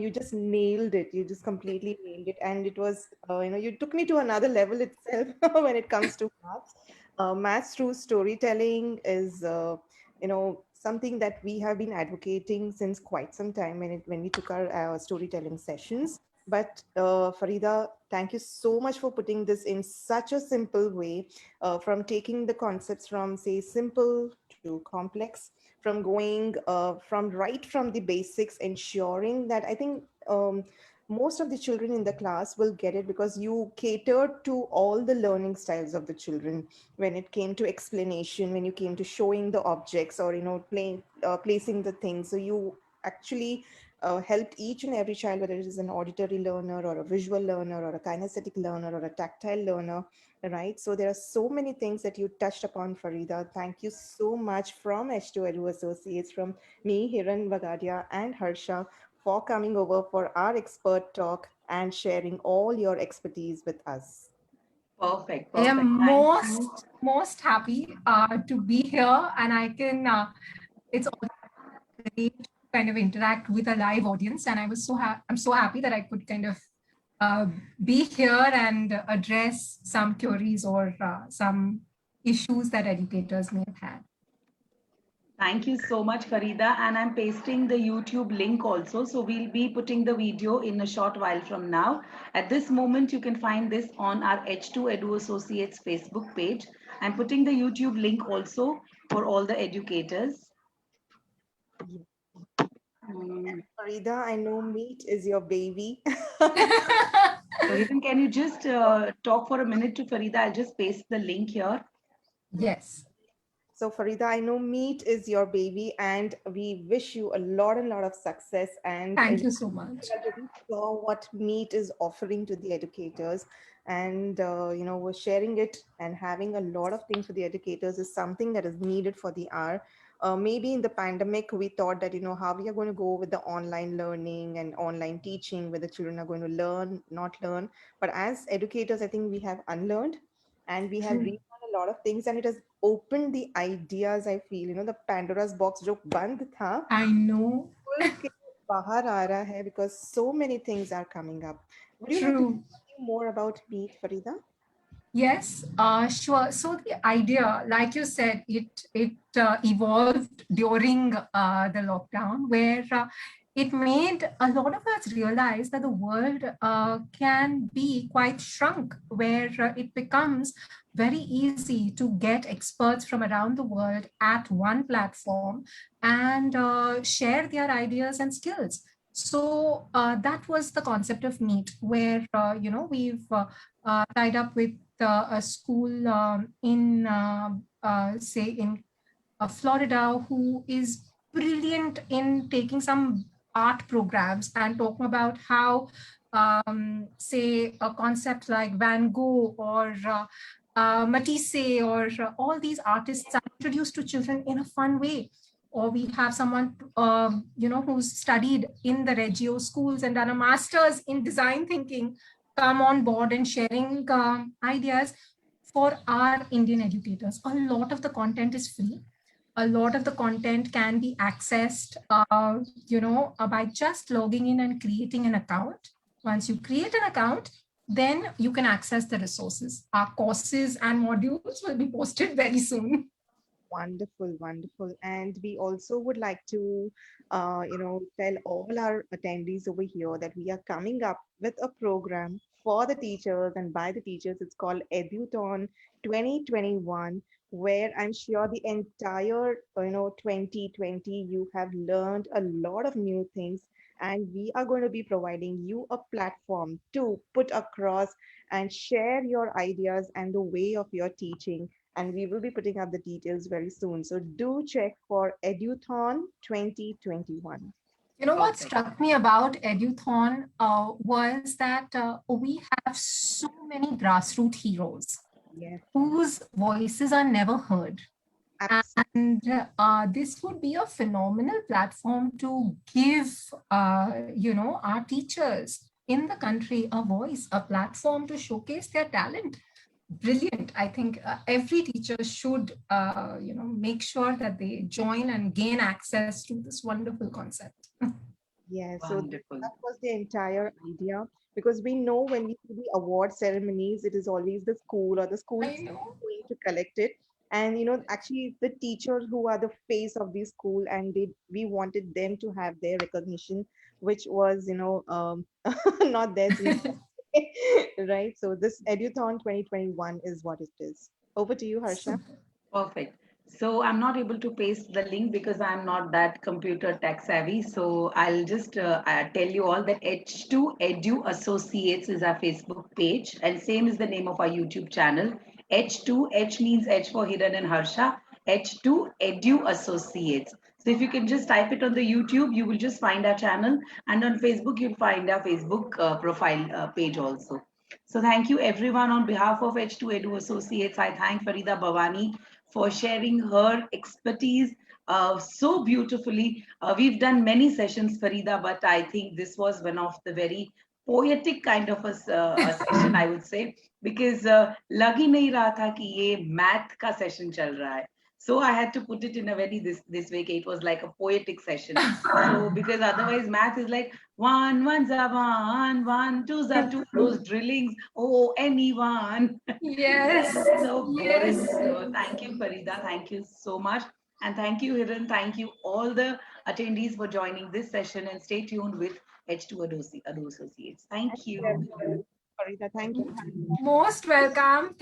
just nailed it. You just completely nailed it, and it was, you took me to another level itself when it comes to maths. Maths through storytelling is. Something that we have been advocating since quite some time when we took our storytelling sessions. But Farida, thank you so much for putting this in such a simple way, from taking the concepts from, say, simple to complex, from going from the basics, ensuring that I think most of the children in the class will get it, because you catered to all the learning styles of the children when it came to explanation, when you came to showing the objects, or playing placing the things. So you actually helped each and every child, whether it is an auditory learner or a visual learner or a kinesthetic learner or a tactile learner, right? So there are so many things that you touched upon, Farida. Thank you so much from H2 Edu Associates, from me, Hiran Vagadia, and Harsha, for coming over for our expert talk and sharing all your expertise with us. Perfect, I perfect. am Thank you. most happy to be here, and I can. It's great to kind of interact with a live audience, and I'm so happy that I could kind of be here and address some queries or some issues that educators may have had. Thank you so much, Farida. And I'm pasting the YouTube link also. So we'll be putting the video in a short while from now. At this moment, you can find this on our H2 Edu Associates Facebook page. I'm putting the YouTube link also for all the educators. Mm. Farida, I know meat is your baby. So, Hiran, can you just talk for a minute to Farida? I'll just paste the link here. Yes. So, Farida, I know meat is your baby, and we wish you a lot and lot of success. And Thank you so much. we already saw what meat is offering to the educators, and we're sharing it, and having a lot of things for the educators is something that is needed for the hour. Maybe in the pandemic, we thought that how we are going to go with the online learning and online teaching, where the children are going to learn, not learn. But as educators, I think we have unlearned, and we have True. relearned a lot of things, and it has opened the ideas. I feel the Pandora's box जो बंद था I know. खुल के बाहर आ रहा है, because so many things are coming up. Would you like to True. tell me more about Meet, Farida? Yes, sure. So the idea, like you said, it evolved during the lockdown, where it made a lot of us realize that the world can be quite shrunk, where it becomes very easy to get experts from around the world at one platform and share their ideas and skills. So that was the concept of Meet, where we've tied up with a school say in Florida, who is brilliant in taking some art programs and talking about how, say, a concept like Van Gogh or Matisse or all these artists are introduced to children in a fun way. Or we have someone, who's studied in the Reggio schools and done a master's in design thinking, come on board and sharing ideas for our Indian educators. A lot of the content is free. A lot of the content can be accessed, by just logging in and creating an account. Once you create an account, then you can access the resources. Our courses and modules will be posted very soon. Wonderful, wonderful. And we also would like to, tell all our attendees over here that we are coming up with a program for the teachers and by the teachers. It's called Eduthon 2021, where I'm sure the entire 2020 you have learned a lot of new things, and we are going to be providing you a platform to put across and share your ideas and the way of your teaching. And we will be putting up the details very soon. So do check for Eduthon 2021. You know what Perfect. struck me about Eduthon was that we have so many grassroots heroes Yes, whose voices are never heard. absolutely. And this would be a phenomenal platform to give, our teachers in the country a voice, a platform to showcase their talent. Brilliant. I think every teacher should, make sure that they join and gain access to this wonderful concept. Yeah, so Wonderful. that was the entire idea, because we know when we do the award ceremonies, it is always the school or the school I is know. going to collect it. And actually the teachers who are the face of the school, and we wanted them to have their recognition, which was, not there since right? So this Eduthon 2021 is what it is. Over to you, Harsha. Super. Perfect. So I'm not able to paste the link because I'm not that computer tech savvy. So I'll just tell you all that H2 Edu Associates is our Facebook page, and same is the name of our YouTube channel. H2, H means H for Hiran and Harsha. H2 Edu Associates. So if you can just type it on the YouTube, you will just find our channel, and on Facebook you'll find our Facebook profile page also. So thank you everyone on behalf of H2 Edu Associates. I thank Faridah Bawani for sharing her expertise so beautifully. We've done many sessions, Farida, but I think this was one of the very poetic kind of a session, I would say, because लग ही नहीं रहा था कि ये math का session चल रहा है. So I had to put it in a very this way. It was like a poetic session. So because otherwise math is like one, one's a one, two's a two. Those drillings. Oh, anyone. Yes, So yes. boring. So thank you, Farida. Thank you so much. And thank you, Hiran. Thank you, all the attendees for joining this session. And stay tuned with H2 Ado Associates. Thank Thank you, you. everyone. Farida, thank you. Most welcome.